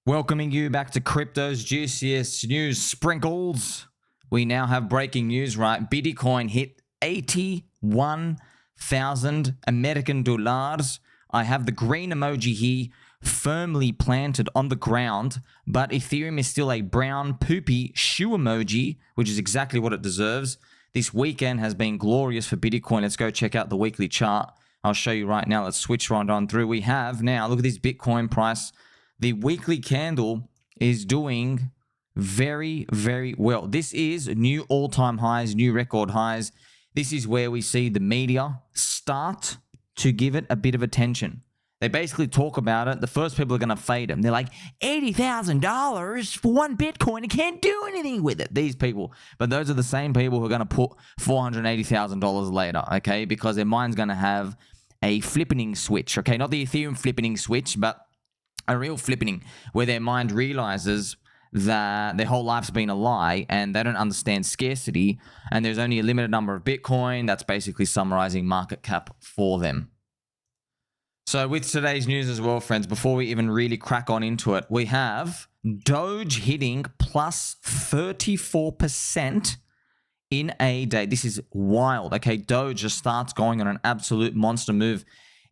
Welcoming you back to Crypto's juiciest news sprinkles. We now have breaking news, right? Bitcoin hit 81,000 American dollars. I have the green emoji here firmly planted on the ground, but Ethereum is still a brown poopy shoe emoji, which is exactly what it deserves. This weekend has been glorious for Bitcoin. Let's go check out the weekly chart. I'll show you right now. Let's switch right on through. We have now, look at this Bitcoin price. The weekly candle is doing very, very well. This is new all-time highs, new record highs. This is where we see the media start to give it a bit of attention. They basically talk about it. The first people are going to fade them. They're like, $80,000 for one Bitcoin. I can't do anything with it. These people. But those are the same people who are going to put $480,000 later, okay? Because their mind's going to have a flippening switch, okay? Not the Ethereum flippening switch, but a real flippening where their mind realizes that their whole life's been a lie and they don't understand scarcity and there's only a limited number of Bitcoin. That's basically summarizing market cap for them. So with today's news as well, friends, before we even really crack on into it, we have Doge hitting plus 34% in a day. This is wild. Okay, Doge just starts going on an absolute monster move.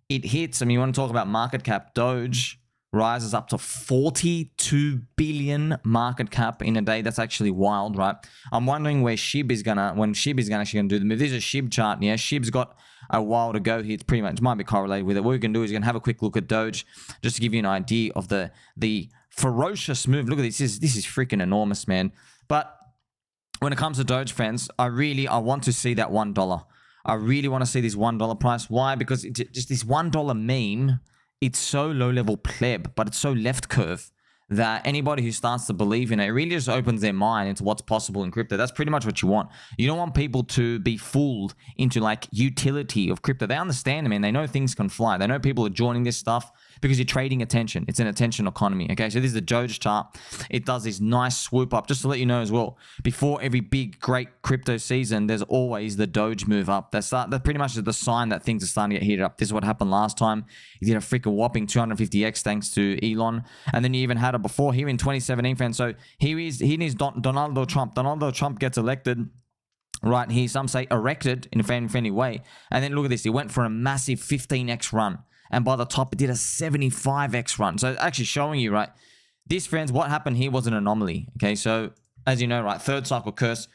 It hits, I mean, you want to talk about market cap, Doge rises up to 42 billion market cap in a day. That's actually wild, right? I'm wondering where SHIB is actually gonna do the move. This is a SHIB chart. Yeah, SHIB's got a while to go here. It's pretty much might be correlated with it. What we can do is we can have a quick look at Doge just to give you an idea of the ferocious move. Look at this. This is freaking enormous, man. But when it comes to Doge, friends, I want to see that $1. I really want to see this $1 price. Why? Because just this $1 meme. It's so low-level pleb, but it's so left curve that anybody who starts to believe in it really just opens their mind into what's possible in crypto. That's pretty much what you want. You don't want people to be fooled into like utility of crypto. They understand, man. They know things can fly. They know people are joining this stuff because you're trading attention. It's an attention economy. Okay, so this is the Doge chart. It does this nice swoop up. Just to let you know as well, before every big, great crypto season, there's always the Doge move up. That pretty much is the sign that things are starting to get heated up. This is what happened last time. He did a freaking whopping 250x thanks to Elon. And then you even had it before here in 2017, friends. So here is Donald Trump. Donald Trump gets elected. Right here, some say erected in a fan-friendly way. And then look at this. It went for a massive 15x run. And by the top, it did a 75x run. So actually showing you, right, this, friends, what happened here was an anomaly. Okay, so as you know, right, third cycle curse.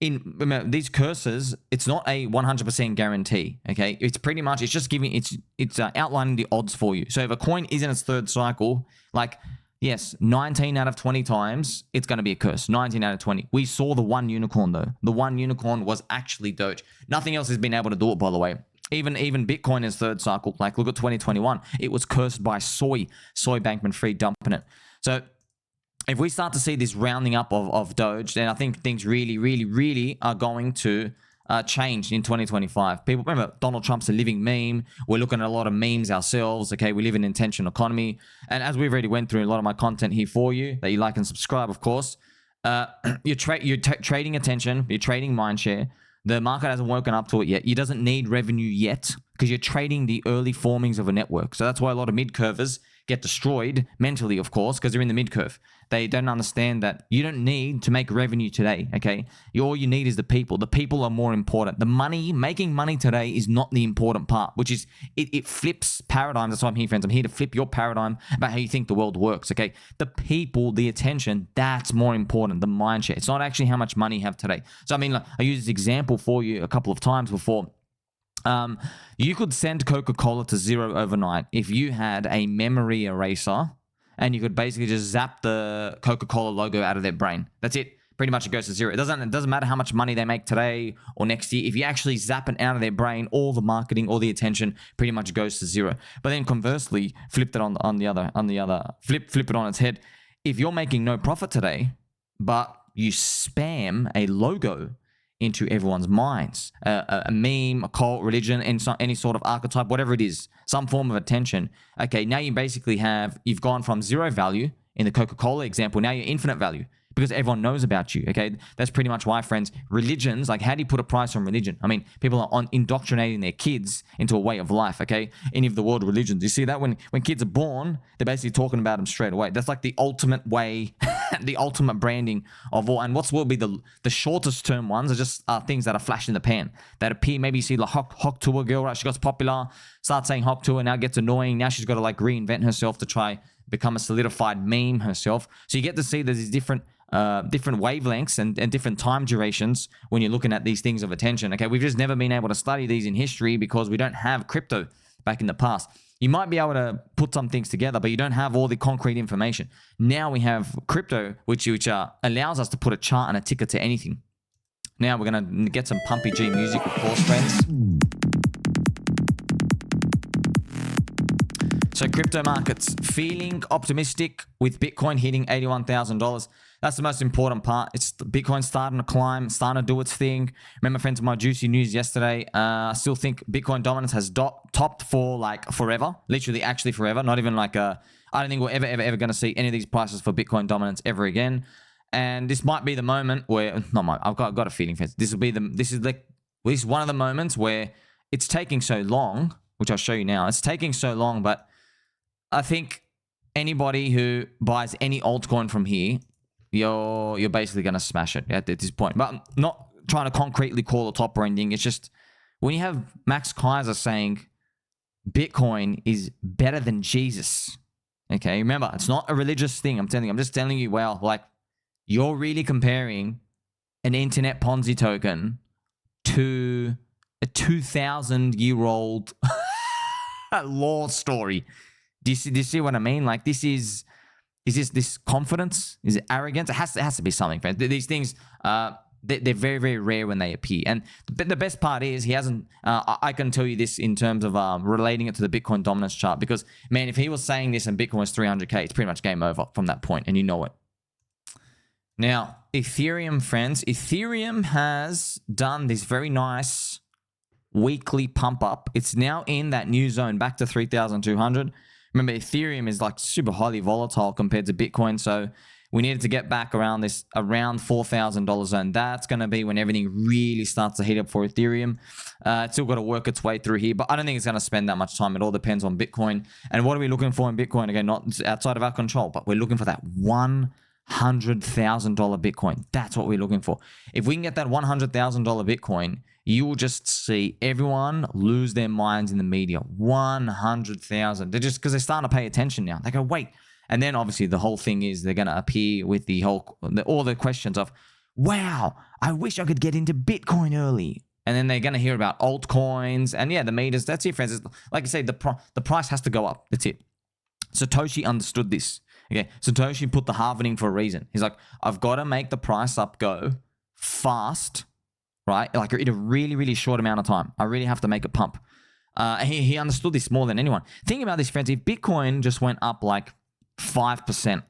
Remember, these curses, it's not a 100% guarantee. Okay, it's pretty much, it's just giving, it's outlining the odds for you. So if a coin is in its third cycle, like, yes, 19 out of 20 times, it's going to be a curse. 19 out of 20. We saw the one unicorn, though. The one unicorn was actually Doge. Nothing else has been able to do it, by the way. Even Bitcoin is third cycle. Like, look at 2021. It was cursed by soy Bankman-Fried dumping it. So if we start to see this rounding up of Doge, then I think things really, really, really are going to change in 2025. People, remember, Donald Trump's a living meme. We're looking at a lot of memes ourselves. Okay, we live in an attention economy. And as we've already went through a lot of my content here for you, that you like and subscribe, of course, you're trading attention. You're trading Mindshare. The market hasn't woken up to it yet. You doesn't need revenue yet because you're trading the early formings of a network. So that's why a lot of mid-curvers get destroyed mentally, of course, because they're in the mid-curve. They don't understand that you don't need to make revenue today, okay? All you need is the people. The people are more important. The money, making money today is not the important part, which is, it flips paradigms. That's why I'm here, friends. I'm here to flip your paradigm about how you think the world works, okay? The people, the attention, that's more important, the mind share. It's not actually how much money you have today. So, I mean, like, I used this example for you a couple of times before. You could send Coca-Cola to zero overnight if you had a memory eraser and you could basically just zap the Coca-Cola logo out of their brain. That's it. Pretty much it goes to zero. It doesn't matter how much money they make today or next year. If you actually zap it out of their brain, all the marketing, all the attention pretty much goes to zero. But then conversely, flip it on its head. If you're making no profit today, but you spam a logo into everyone's minds, a meme, a cult, religion, and any sort of archetype, whatever it is, some form of attention. Okay, now you basically you've gone from zero value in the Coca-Cola example, now you're infinite value. because everyone knows about you, okay? That's pretty much why, friends. Religions, like, how do you put a price on religion? I mean, people are indoctrinating their kids into a way of life, okay? Any of the world religions. You see that when kids are born, they're basically talking about them straight away. That's like the ultimate way, the ultimate branding of all. And what will be the shortest term ones are just things that are flash in the pan, that appear. Maybe you see the Hawk Tour girl, right? She got popular, starts saying Hawk Tour, now gets annoying. Now she's got to like reinvent herself to try become a solidified meme herself. So you get to see there's these different wavelengths and different time durations when you're looking at these things of attention. Okay, we've just never been able to study these in history because we don't have crypto back in the past. You might be able to put some things together, but you don't have all the concrete information. Now we have crypto, which allows us to put a chart and a ticker to anything. Now we're going to get some pumpy G music, of course, friends. So crypto markets, feeling optimistic with Bitcoin hitting $81,000. That's the most important part. It's Bitcoin starting to climb, starting to do its thing. Remember, friends, my juicy news yesterday. I still think Bitcoin dominance has topped for like forever, literally, actually forever. Not even like I don't think we're ever going to see any of these prices for Bitcoin dominance ever again. And this might be the moment where I've got a feeling, friends. This is one of the moments where it's taking so long, which I'll show you now. It's taking so long, but I think anybody who buys any altcoin from here, you're basically going to smash it at this point. But I'm not trying to concretely call a top or anything. It's just when you have Max Kaiser saying Bitcoin is better than Jesus. Okay, remember, it's not a religious thing. I'm just telling you, well, like, you're really comparing an internet Ponzi token to a 2,000-year-old law story. Do you see what I mean? Like, this confidence? Is it arrogance? It has to be something, friends. These things, they're very, very rare when they appear. And the best part is he hasn't, I can tell you this in terms of relating it to the Bitcoin dominance chart, because, man, if he was saying this and Bitcoin was 300K, it's pretty much game over from that point, and you know it. Now, Ethereum, friends. Ethereum has done this very nice weekly pump up. It's now in that new zone back to 3,200. Remember, Ethereum is like super highly volatile compared to Bitcoin, so we needed to get back around $4,000 zone. That's going to be when everything really starts to heat up for Ethereum. It's still got to work its way through here, but I don't think it's going to spend that much time. It all depends on Bitcoin. And what are we looking for in Bitcoin? Again, not outside of our control, but we're looking for that $100,000 Bitcoin. That's what we're looking for. If we can get that $100,000 Bitcoin, you will just see everyone lose their minds in the media. 100,000. They're just, because they're starting to pay attention now. They go, wait. And then obviously the whole thing is they're going to appear with all the questions of, wow, I wish I could get into Bitcoin early. And then they're going to hear about altcoins. And yeah, the meters. That's it, friends. Like I say, the price has to go up. That's it. Satoshi understood this. Okay, Satoshi put the halvening for a reason. He's like, I've got to make the price up go fast, right? Like in a really, really short amount of time. I really have to make it pump. He understood this more than anyone. Think about this, friends. If Bitcoin just went up like 5%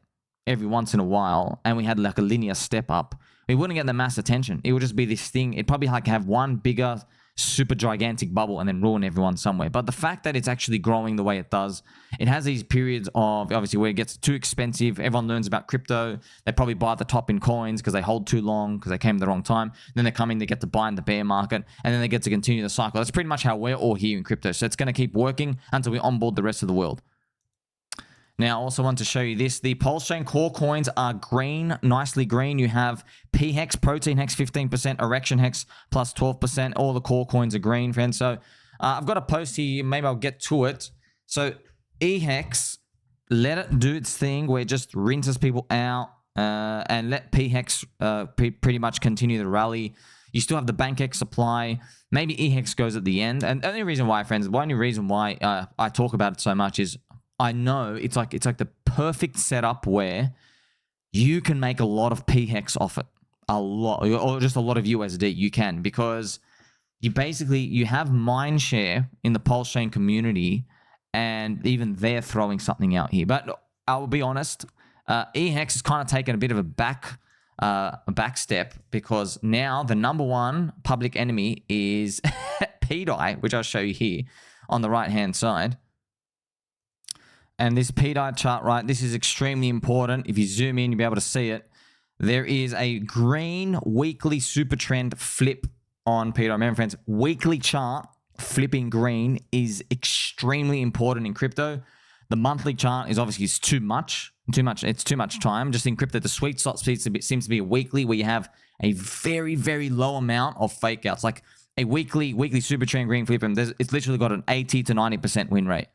every once in a while and we had like a linear step up, we wouldn't get the mass attention. It would just be this thing. It'd probably like have one bigger, super gigantic bubble and then ruin everyone somewhere. But the fact that it's actually growing the way it does, it has these periods of obviously where it gets too expensive. Everyone learns about crypto. They probably buy at the top in coins because they hold too long because they came at the wrong time. Then they come in, they get to buy in the bear market, and then they get to continue the cycle. That's pretty much how we're all here in crypto. So it's going to keep working until we onboard the rest of the world. Now, I also want to show you this. The PulseChain core coins are green, nicely green. You have P-Hex, Protein Hex 15%, Erection Hex plus 12%. All the core coins are green, friends. So I've got a post here. Maybe I'll get to it. So E-Hex, let it do its thing where it just rinses people out and let P-Hex pretty much continue the rally. You still have the BankX supply. Maybe E-Hex goes at the end. And the only reason why, friends, the only reason why I talk about it so much is I know it's like the perfect setup where you can make a lot of P-Hex off it. A lot, or just a lot of USD. You can, because you have Mindshare in the PulseChain community, and even they're throwing something out here. But I will be honest, E-Hex has kind of taken a bit of a back step, because now the number one public enemy is pDAI, which I'll show you here on the right-hand side. And this pDAI chart, right, this is extremely important. If you zoom in, you'll be able to see it. there is a green weekly super trend flip on pDAI. Remember, friends, weekly chart flipping green is extremely important in crypto. The monthly chart is obviously too much. It's too much time. Just in crypto, the sweet spot seems to be a weekly where you have a very, very low amount of fake outs. Like a weekly super trend green flip, and it's literally got an 80 to 90% win rate.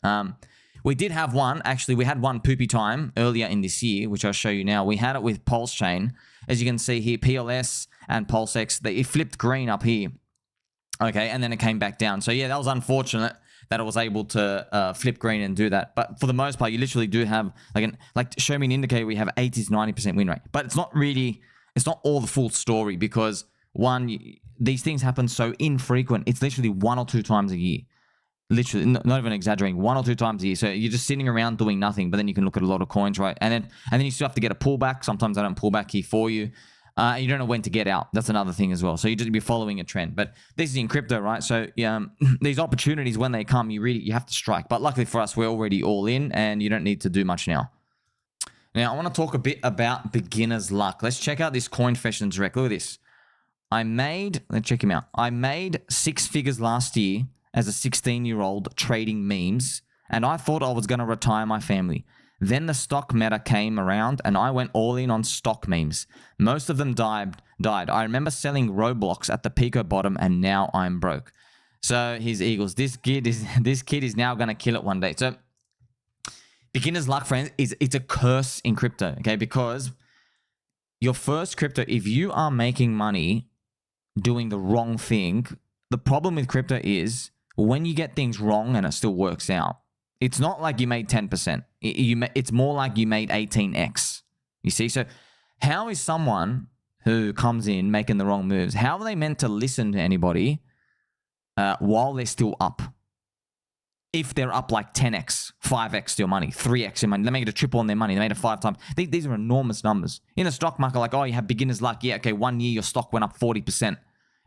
We did have one, actually, we had one poopy time earlier in this year, which I'll show you now. We had it with PulseChain. As you can see here, PLS and PulseX, it flipped green up here. Okay, and then it came back down. So yeah, that was unfortunate that it was able to flip green and do that. But for the most part, you literally do have, show me an indicator, we have 80 to 90% win rate. But it's not all the full story because, one, these things happen so infrequent. It's literally 1 or 2 times a year. Literally, not even exaggerating, 1 or 2 times a year. So you're just sitting around doing nothing, but then you can look at a lot of coins, right? And then you still have to get a pullback. Sometimes I don't pull back here for you. You don't know when to get out. That's another thing as well. So you just be following a trend. But this is in crypto, right? So these opportunities, when they come, you have to strike. But luckily for us, we're already all in, and you don't need to do much now. Now, I want to talk a bit about beginner's luck. Let's check out this Coinfessions Rekt. Look at this. Let's check him out. I made 6 figures last year as a 16-year-old trading memes, and I thought I was going to retire my family. Then the stock meta came around, and I went all in on stock memes. Most of them died. I remember selling Roblox at the Pico bottom, and now I'm broke. So here's Eagles. This kid is now going to kill it one day. So beginner's luck, friends, it's a curse in crypto, okay? Because your first crypto, if you are making money doing the wrong thing, the problem with crypto is when you get things wrong and it still works out, it's not like you made 10%. It's more like you made 18x. You see? So how is someone who comes in making the wrong moves, how are they meant to listen to anybody while they're still up? If they're up like 10x, 5x your money, 3x your money, they make it a triple on their money, they made it 5 times. These are enormous numbers. In the stock market, like, oh, you have beginner's luck. Yeah, okay, 1 year your stock went up 40%.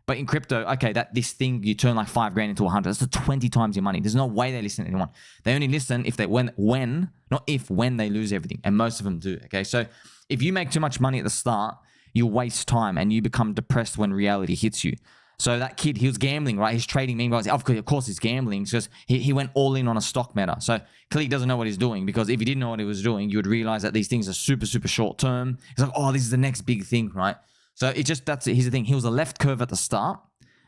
But in crypto, okay, this thing, you turn like 5 grand into 100. That's 20 times your money. There's no way they listen to anyone. They only listen if they, when they lose everything. And most of them do, okay? So if you make too much money at the start, you waste time and you become depressed when reality hits you. So that kid, he was gambling, right? He's trading meme guys. Of course he's gambling. It's just he went all in on a stock meta. So clearly he doesn't know what he's doing, because if he didn't know what he was doing, you would realize that these things are super, super short term. He's like, oh, this is the next big thing, right? So here's the thing. He was a left curve at the start,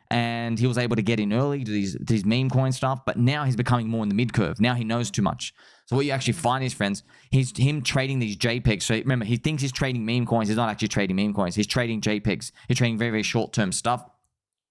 and he was able to get in early to these meme coin stuff, but now he's becoming more in the mid curve. Now he knows too much. So what you actually find is, friends, he's him trading these JPEGs. So remember, he thinks he's trading meme coins. He's not actually trading meme coins. He's trading JPEGs. He's trading very, very short-term stuff.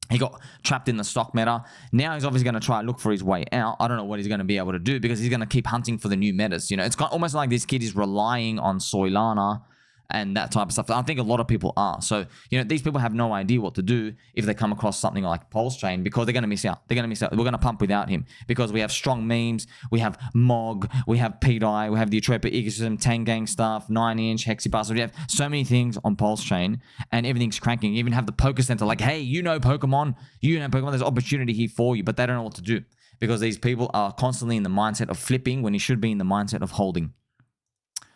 He got trapped in the stock meta. Now he's obviously going to try and look for his way out. I don't know what he's going to be able to do, because he's going to keep hunting for the new metas. You know, it's almost like this kid is relying on Solana and that type of stuff. I think a lot of people are. So, you know, these people have no idea what to do if they come across something like PulseChain, because they're going to miss out. They're going to miss out. We're going to pump without him, because we have strong memes, we have MOG, we have pDAI, we have the Euphoria ecosystem, Tangang stuff, 9-inch, Hexibus. We have so many things on PulseChain, and everything's cranking. You even have the Poker Center, like, hey, you know Pokemon, there's opportunity here for you, but they don't know what to do, because these people are constantly in the mindset of flipping when you should be in the mindset of holding.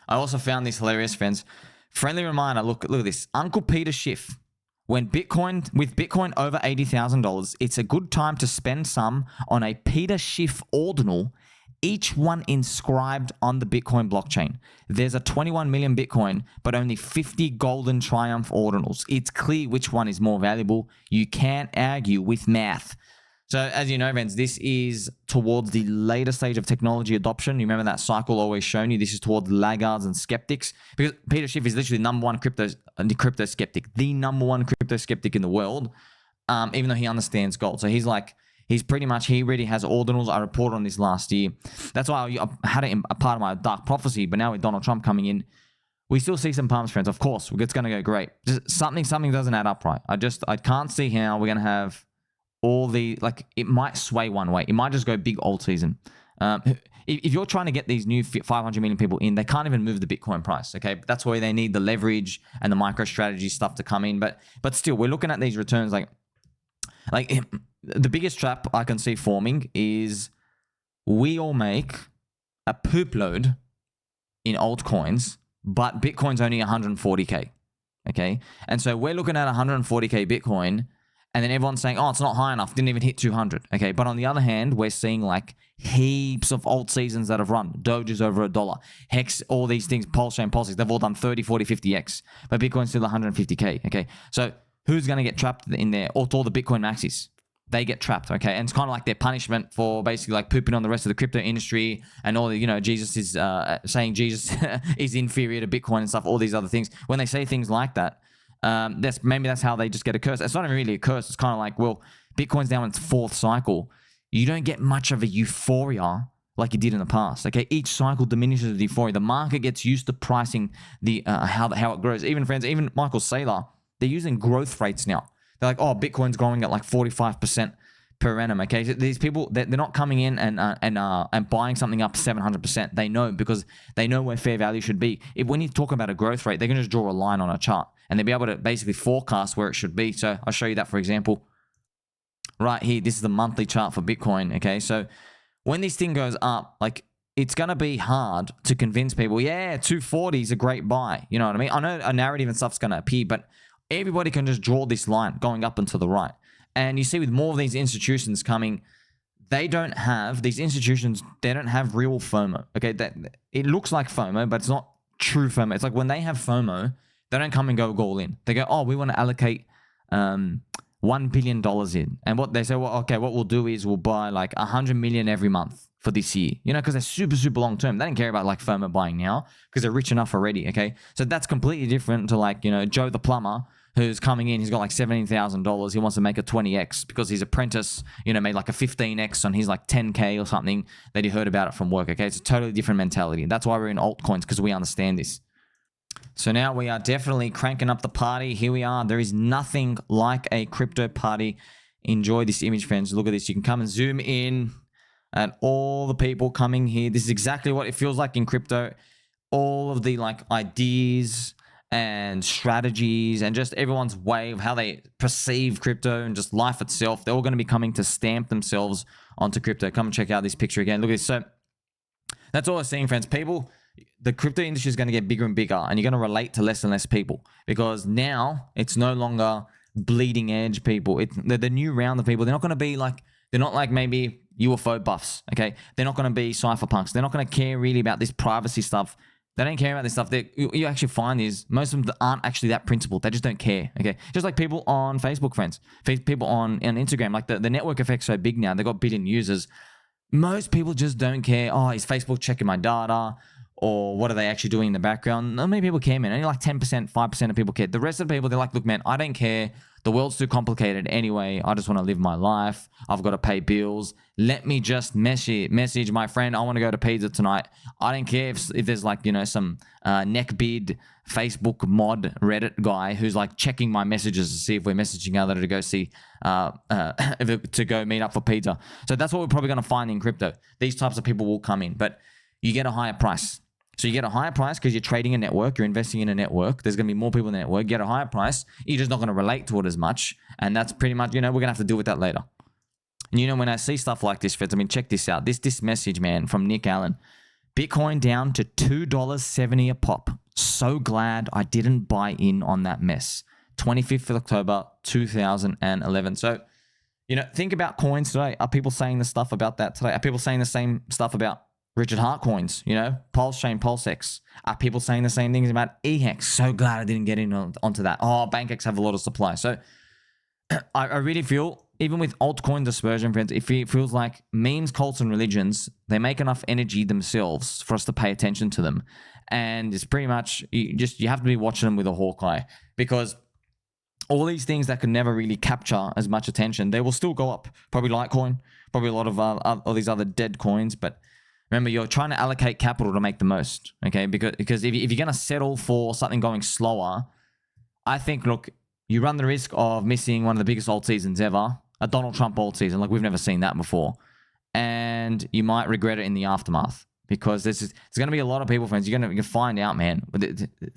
I also found this hilarious, friends. Friendly reminder, look at this. Uncle Peter Schiff. With Bitcoin over $80,000, it's a good time to spend some on a Peter Schiff ordinal, each one inscribed on the Bitcoin blockchain. There's a 21 million Bitcoin, but only 50 golden triumph ordinals. It's clear which one is more valuable. You can't argue with math. So as you know, friends, this is towards the later stage of technology adoption. You remember that cycle always shown you? This is towards laggards and skeptics, because Peter Schiff is literally number one crypto skeptic, the number one crypto skeptic in the world, even though he understands gold. So he already has ordinals. I reported on this last year. That's why I had it a part of my dark prophecy. But now with Donald Trump coming in, we still see some pumps, friends. Of course, it's going to go great. Just something doesn't add up right. I can't see how we're going to have it might sway one way. It might just go big alt season. If you're trying to get these new 500 million people in, they can't even move the Bitcoin price, okay? But that's why they need the leverage and the MicroStrategy stuff to come in. But still, we're looking at these returns like the biggest trap I can see forming is we all make a poop load in altcoins, but Bitcoin's only 140K. okay? And so we're looking at 140K Bitcoin, and then everyone's saying, oh, it's not high enough, didn't even hit 200, okay? But on the other hand, we're seeing like heaps of alt seasons that have run. Doge is over $1. Hex, all these things, PulseChain, PulseX, they've all done 30, 40, 50x. But Bitcoin's still 150K, okay? So who's going to get trapped in there? All the Bitcoin maxis. They get trapped, okay? And it's kind of like their punishment for basically like pooping on the rest of the crypto industry and all the, you know, Jesus is saying Jesus is inferior to Bitcoin and stuff, all these other things. When they say things like that, maybe that's how they just get a curse. It's not even really a curse. It's kind of like, well, Bitcoin's now in its fourth cycle. You don't get much of a euphoria like you did in the past, okay? Each cycle diminishes the euphoria. The market gets used to pricing the how it grows. Even friends, even Michael Saylor, they're using growth rates now. They're like, oh, Bitcoin's growing at like 45% per annum. Okay, so these people, they're not coming in and buying something up 700%. They know, because they know where fair value should be. When you talk about a growth rate, they can just draw a line on a chart and they'll be able to basically forecast where it should be. So I'll show you that, for example, right here. This is the monthly chart for Bitcoin. Okay, so when this thing goes up, like, it's going to be hard to convince people, yeah, 240 is a great buy. You know what I mean? I know a narrative and stuff's going to appear, but everybody can just draw this line going up and to the right. And you see with more of these institutions coming, they don't have real FOMO. Okay, it looks like FOMO, but it's not true FOMO. It's like when they have FOMO, they don't come and go all in. They go, oh, we want to allocate $1 billion in. And what they say, well, okay, what we'll do is we'll buy like 100 million every month for this year, you know, because they're super, super long term. They don't care about like FOMO buying now because they're rich enough already, okay? So that's completely different to like, you know, Joe the plumber who's coming in. He's got like $17,000. He wants to make a 20x because his apprentice, you know, made like a 15x on his like 10K or something that he heard about it from work, okay? It's a totally different mentality. That's why we're in altcoins, because we understand this. So now we are definitely cranking up the party. Here we are. There is nothing like a crypto party. Enjoy this image, friends. Look at this. You can come and zoom in at all the people coming here. This is exactly what it feels like in crypto. All of the like ideas and strategies and just everyone's way of how they perceive crypto and just life itself. They're all going to be coming to stamp themselves onto crypto. Come and check out this picture again. Look at this. So that's all I'm seeing, friends. People, the crypto industry is going to get bigger and bigger, and you're going to relate to less and less people, because now it's no longer bleeding edge people. The new round of people. They're not going to be like, they're not like maybe UFO buffs, okay? They're not going to be cypherpunks. They're not going to care really about this privacy stuff. They don't care about this stuff. You actually find is most of them aren't actually that principled. They just don't care, okay? Just like people on Facebook, friends. People on Instagram. Like the network effect's so big now. They've got billion users. Most people just don't care. Oh, is Facebook checking my data? Or what are they actually doing in the background? Not many people care, man. Only like 10%, 5% of people care. The rest of the people, they're like, look, man, I don't care. The world's too complicated anyway. I just want to live my life. I've got to pay bills. Let me just message my friend. I want to go to pizza tonight. I don't care if there's like, you know, some neckbeard Facebook mod Reddit guy who's like checking my messages to see if we're messaging each other to go see, to go meet up for pizza. So that's what we're probably going to find in crypto. These types of people will come in, but you get a higher price. So you get a higher price because you're trading a network, you're investing in a network. There's going to be more people in the network. You get a higher price. You're just not going to relate to it as much. And that's pretty much, you know, we're going to have to deal with that later. And you know, when I see stuff like this, friends, I mean, check this out. This message, man, from Nick Allen. Bitcoin down to $2.70 a pop. So glad I didn't buy in on that mess. 25th of October, 2011. So, you know, think about coins today. Are people saying the stuff about that today? Are people saying the same stuff about Richard Hart coins, you know, PulseChain, PulseX? Are people saying the same things about eHex? So glad I didn't get in onto that. Oh, BankX have a lot of supply. So I really feel, even with altcoin dispersion, friends, it feels like memes, cults, and religions, they make enough energy themselves for us to pay attention to them. And it's pretty much, you have to be watching them with a hawk eye, because all these things that can never really capture as much attention, they will still go up. Probably Litecoin, probably a lot of all these other dead coins, but remember, you're trying to allocate capital to make the most, okay? Because if you're going to settle for something going slower, I think, look, you run the risk of missing one of the biggest alt seasons ever, a Donald Trump alt season. Like, we've never seen that before. And you might regret it in the aftermath, because there's going to be a lot of people, friends. You're going to find out, man.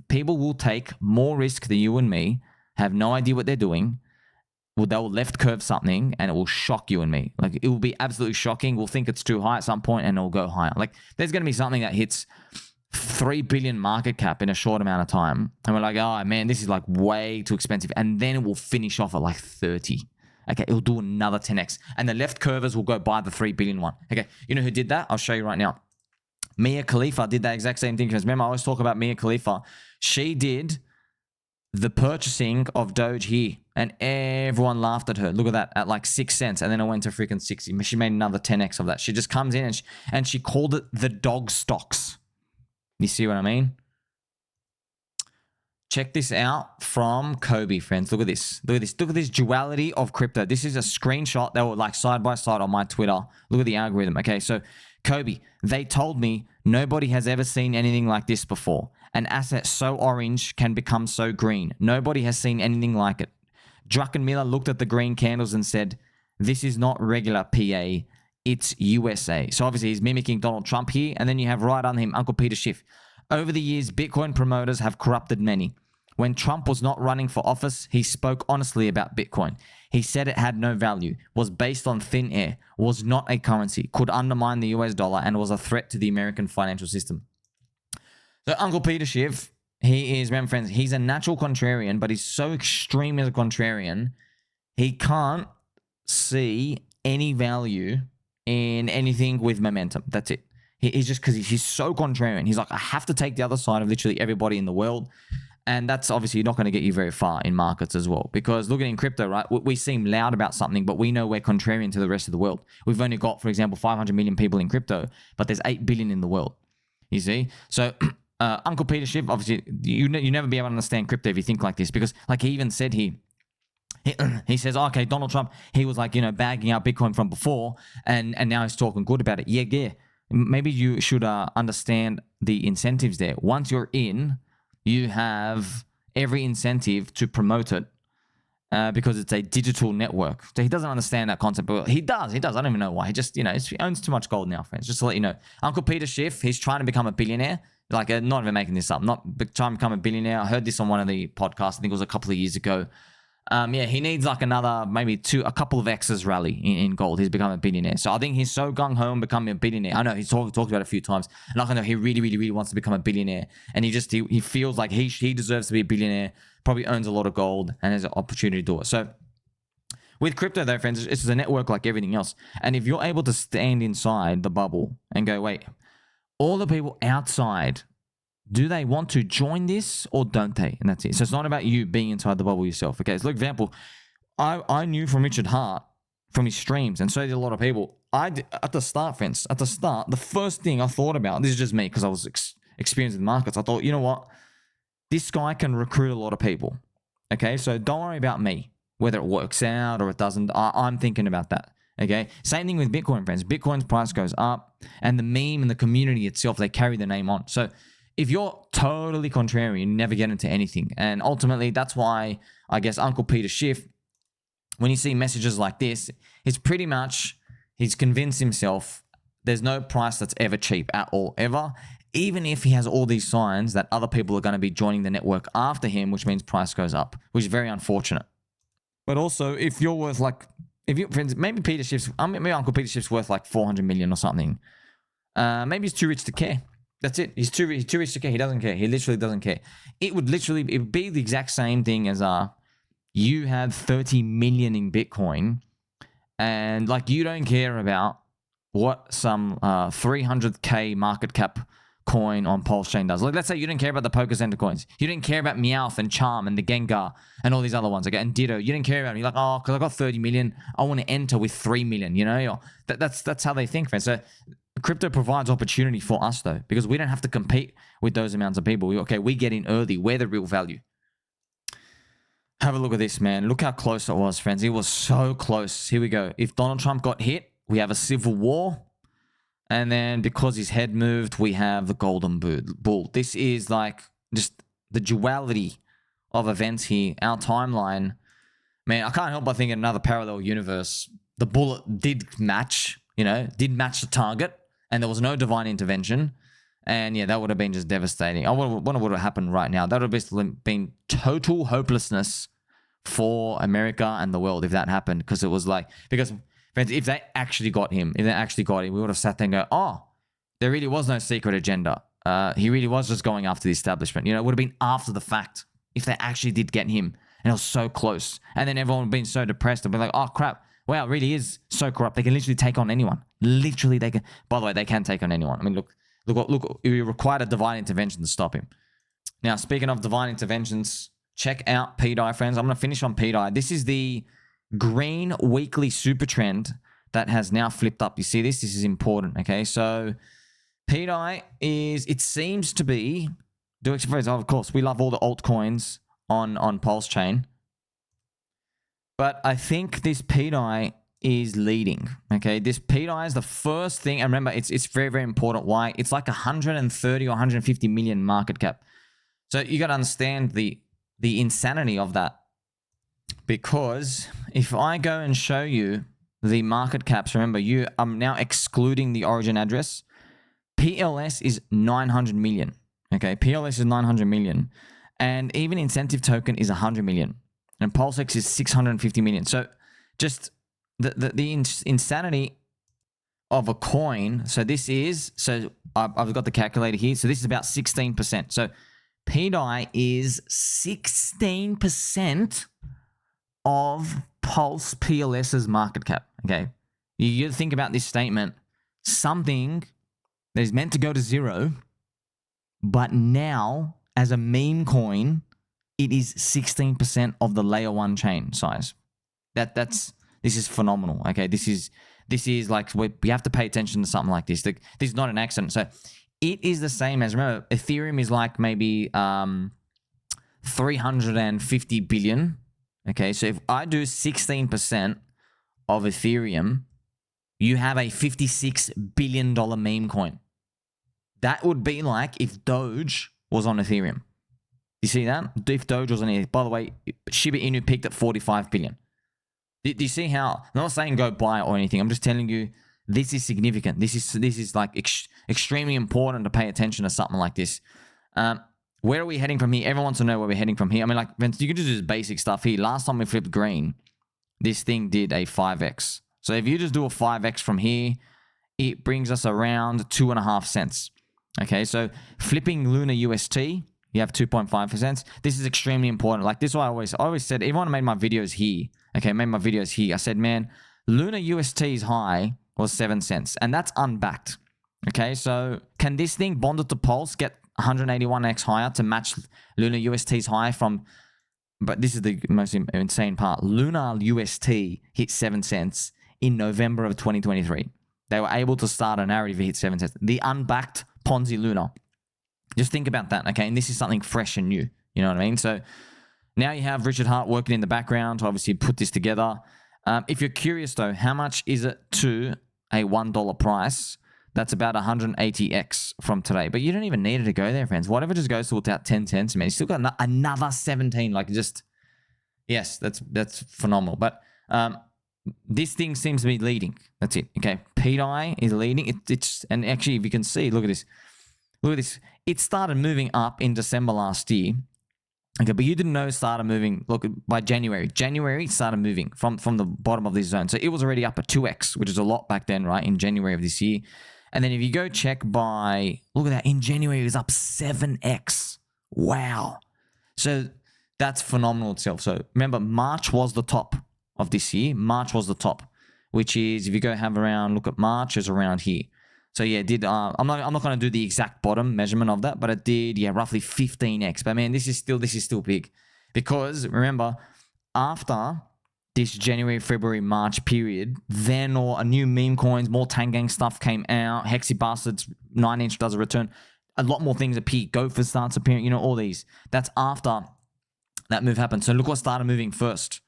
People will take more risk than you and me, have no idea what they're doing. Well, they'll left curve something and it will shock you and me. Like, it will be absolutely shocking. We'll think it's too high at some point and it'll go higher. Like, there's going to be something that hits 3 billion market cap in a short amount of time. And we're like, oh man, this is like way too expensive. And then it will finish off at like 30. Okay, it'll do another 10x. And the left curvers will go buy the 3 billion one. Okay, you know who did that? I'll show you right now. Mia Khalifa did that exact same thing. Because remember, I always talk about Mia Khalifa. She did the purchasing of Doge here. And everyone laughed at her. Look at that, at like 6 cents. And then it went to freaking 60. She made another 10x of that. She just comes in and she called it the dog stocks. You see what I mean? Check this out from Kobe, friends. Look at this. Look at this. Look at this duality of crypto. This is a screenshot. They were like side by side on my Twitter. Look at the algorithm. Okay, so Kobe, they told me nobody has ever seen anything like this before. An asset so orange can become so green. Nobody has seen anything like it. Druckenmiller looked at the green candles and said, this is not regular PA. It's USA. So obviously he's mimicking Donald Trump here. And then you have right under him, Uncle Peter Schiff. Over the years, Bitcoin promoters have corrupted many. When Trump was not running for office, he spoke honestly about Bitcoin. He said it had no value, was based on thin air, was not a currency, could undermine the US dollar, and was a threat to the American financial system. So Uncle Peter Schiff, he is, remember friends, he's a natural contrarian, but he's so extreme as a contrarian, he can't see any value in anything with momentum. That's it. He's just, because he's so contrarian. He's like, I have to take the other side of literally everybody in the world. And that's obviously not going to get you very far in markets as well. Because look at in crypto, right? We seem loud about something, but we know we're contrarian to the rest of the world. We've only got, for example, 500 million people in crypto, but there's 8 billion in the world. You see? So Uncle Peter Schiff, obviously, you never be able to understand crypto if you think like this. Because like he even said he says, okay, Donald Trump, he was like, bagging out Bitcoin from before, and now he's talking good about it. Yeah. Maybe you should understand the incentives there. Once you're in, you have every incentive to promote it because it's a digital network. So he doesn't understand that concept, but he does. I don't even know why. He just, he owns too much gold now, friends. Just to let you know. Uncle Peter Schiff, he's trying to become a billionaire. Like, not even making this up. Not trying to become a billionaire. I heard this on one of the podcasts. I think it was a couple of years ago. He needs like another, maybe a couple of X's rally in gold. He's become a billionaire. So I think he's so gung-ho on becoming a billionaire. I know he's talked about it a few times. And I know he really, really, really wants to become a billionaire. And he feels like he deserves to be a billionaire, probably owns a lot of gold, and has an opportunity to do it. So with crypto though, friends, it's a network like everything else. And if you're able to stand inside the bubble and go, wait, all the people outside, do they want to join this or don't they? And that's it. So it's not about you being inside the bubble yourself. Okay, so for example, I knew from Richard Hart, from his streams, and so did a lot of people. At the start, friends, the first thing I thought about, this is just me because I was experienced in markets, I thought, you know what? This guy can recruit a lot of people. Okay, so don't worry about me, whether it works out or it doesn't. I'm thinking about that. Okay, same thing with Bitcoin, friends. Bitcoin's price goes up, and the meme and the community itself, they carry the name on. So if you're totally contrarian, you never get into anything. And ultimately, that's why I guess Uncle Peter Schiff, when you see messages like this, it's pretty much, he's convinced himself there's no price that's ever cheap at all, ever. Even if he has all these signs that other people are going to be joining the network after him, which means price goes up, which is very unfortunate. But also, if you're worth like, friends, maybe maybe Uncle Peter Schiff's worth like 400 million or something. Maybe he's too rich to care. That's it. He's too rich to care. He doesn't care. He literally doesn't care. It would be the exact same thing as you have 30 million in Bitcoin, and like you don't care about what some 300k market cap coin on PulseChain does. Like, let's say you didn't care about the Poker Center coins. You didn't care about Meowth and Charm and the Gengar and all these other ones. Okay, and Ditto. You didn't care about it. You're like, oh, because I got 30 million, I want to enter with 3 million. That's how they think, friends. So crypto provides opportunity for us though, because we don't have to compete with those amounts of people. We get in early. We're the real value. Have a look at this, man. Look how close it was, friends. It was so close. Here we go. If Donald Trump got hit, we have a civil war. And then because his head moved, we have the golden bull. This is like just the duality of events here. Our timeline, man, I can't help but think in another parallel universe, the bullet did match, did match the target. And there was no divine intervention. And yeah, that would have been just devastating. I wonder what would have happened right now. That would have been total hopelessness for America and the world if that happened. Because friends, if they actually got him, we would have sat there and go, oh, there really was no secret agenda. he really was just going after the establishment. You know, it would have been after the fact if they actually did get him, and it was so close. And then everyone would have been so depressed and be like, oh crap, wow, it really is so corrupt. They can literally take on anyone. Literally, they can. By the way, they can take on anyone. I mean, look, it required a divine intervention to stop him. Now, speaking of divine interventions, check out pDAI, friends. I'm going to finish on pDAI. This is the green weekly super trend that has now flipped up. You see this? This is important, okay? So pDAI is, it seems to be doing some friends. Of course, we love all the altcoins on PulseChain. But I think this pDAI is leading, okay? This pDAI is the first thing. And remember, it's very, very important. Why? It's like 130 or 150 million market cap. So you got to understand the insanity of that. Because if I go and show you the market caps, remember, I'm now excluding the origin address. PLS is 900 million. Okay, PLS is 900 million. And even incentive token is 100 million. And PulseX is 650 million. So just the insanity of a coin. So this is, so I've got the calculator here. So this is about 16%. So pDAI is 16% of Pulse PLS's market cap. Okay, you think about this statement. Something that is meant to go to zero, but now as a meme coin, it is 16% of the layer 1 chain size. This is phenomenal. Okay, this is like we have to pay attention to something like this. This is not an accident. So it is the same as, remember, Ethereum is like maybe 350 billion. Okay, so if I do 16% of Ethereum, you have a $56 billion meme coin. That would be like if Doge was on Ethereum. You see that? If Doge was on Ethereum. By the way, Shiba Inu peaked at 45 billion. Do you see how? I'm not saying go buy it or anything. I'm just telling you this is significant. This is like extremely important to pay attention to something like this. Where are we heading from here? Everyone wants to know where we're heading from here. I mean, like, you can just do this basic stuff here. Last time we flipped green, this thing did a 5x. So if you just do a 5x from here, it brings us around 2.5 cents. Okay, so flipping Luna UST, you have 2.5 cents. This is extremely important. Like this, I always said, everyone made my videos here. Okay, made my videos here. I said, man, Luna UST's high was 7 cents, and that's unbacked. Okay, so can this thing bonded to Pulse get 181x higher to match Luna UST's high from, but this is the most insane part. Luna UST hit 7 cents in November of 2023. They were able to start a narrative that hit 7 cents. The unbacked Ponzi Luna. Just think about that, okay? And this is something fresh and new. You know what I mean? So now you have Richard Hart working in the background to obviously put this together. If you're curious though, how much is it to a $1 price? That's about 180x from today. But you don't even need it to go there, friends. Whatever just goes to about 10 cents, man. You still got another 17. Like, just, yes, that's phenomenal. But this thing seems to be leading. That's it. Okay, pDAI is leading. And actually, if you can see, look at this. Look at this. It started moving up in December last year. Okay, but you didn't know it started moving. Look, by January. January, it started moving from the bottom of this zone. So it was already up at 2x, which is a lot back then, right? In January of this year. And then if you go check by, look at that, in January it was up 7x. Wow. So that's phenomenal itself. So remember, March was the top of this year. March was the top, which is, if you go have around, look at March, is around here. So yeah, it did, I'm not going to do the exact bottom measurement of that, but it did, yeah, roughly 15x. But man, this is still big. Because remember, after this January, February, March period, then a new meme coins, more Tangang stuff came out. Hexy Bastards 9-inch does a return. A lot more things appear. Gopher starts appearing, you know, all these. That's after that move happened. So look what started moving first.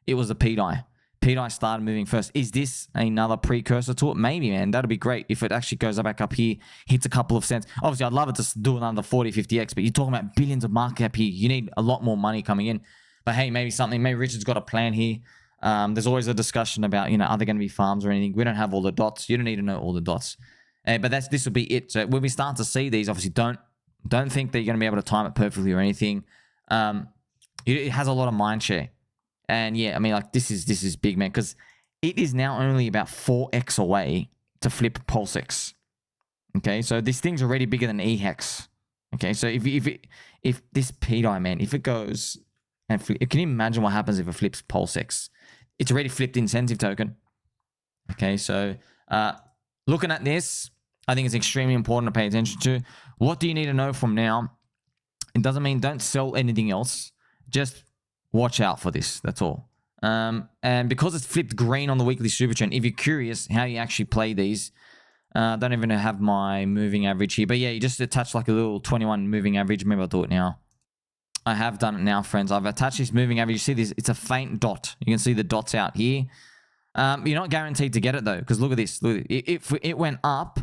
It was the pDAI. pDAI started moving first. Is this another precursor to it? Maybe, man. That'd be great if it actually goes back up here, hits a couple of cents. Obviously, I'd love it to do another 40, 50x, but you're talking about billions of market cap here. You need a lot more money coming in. But hey, maybe Richard's got a plan here. There's always a discussion about, you know, are there going to be farms or anything? We don't have all the dots. You don't need to know all the dots. But this will be it. So when we start to see these, obviously don't think that you're going to be able to time it perfectly or anything. It has a lot of mindshare. And yeah, I mean, like, this is big, man, because it is now only about 4x away to flip PulseX. Okay, so this thing's already bigger than EHEX. Okay, so if this pDAI, man, if it goes and can you imagine what happens if it flips PulseX? It's already flipped incentive token. Okay, so looking at this, I think it's extremely important to pay attention to. What do you need to know from now? It doesn't mean don't sell anything else. Just watch out for this. That's all. And because it's flipped green on the weekly SuperTrend, if you're curious how you actually play these, don't even have my moving average here. But yeah, you just attach like a little 21 moving average. Maybe I'll do it now. I have done it now, friends. I've attached this moving average. You see this? It's a faint dot. You can see the dots out here. You're not guaranteed to get it though, because look at this. Look, it went up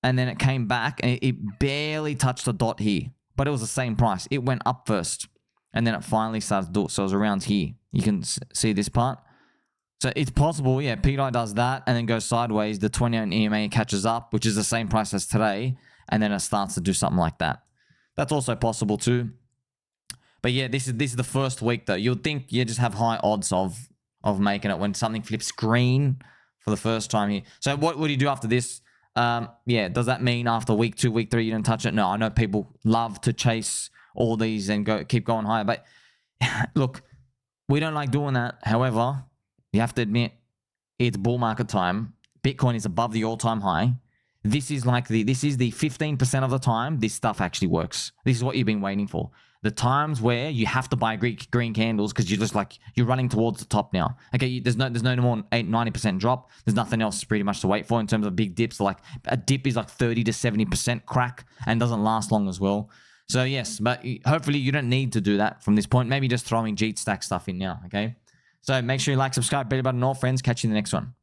and then it came back and it barely touched the dot here. But it was the same price. It went up first and then it finally started to do it. So it was around here. You can see this part. So it's possible, yeah, pDAI does that and then goes sideways. The 20 EMA catches up, which is the same price as today. And then it starts to do something like that. That's also possible too. But yeah, this is the first week though. You'll think you just have high odds of making it when something flips green for the first time here. So what do you do after this? Yeah, does that mean after week 2, week 3, you don't touch it? No, I know people love to chase all these and keep going higher. But look, we don't like doing that. However, you have to admit, it's bull market time. Bitcoin is above the all-time high. This is the 15% of the time this stuff actually works. This is what you've been waiting for. The times where you have to buy green candles because you're just like, you're running towards the top now. Okay, there's no more 90% drop. There's nothing else pretty much to wait for in terms of big dips. Like a dip is like 30 to 70% crack and doesn't last long as well. So yes, but hopefully you don't need to do that from this point. Maybe just throwing Jeet stack stuff in now, okay? So make sure you like, subscribe, bell button, all friends. Catch you in the next one.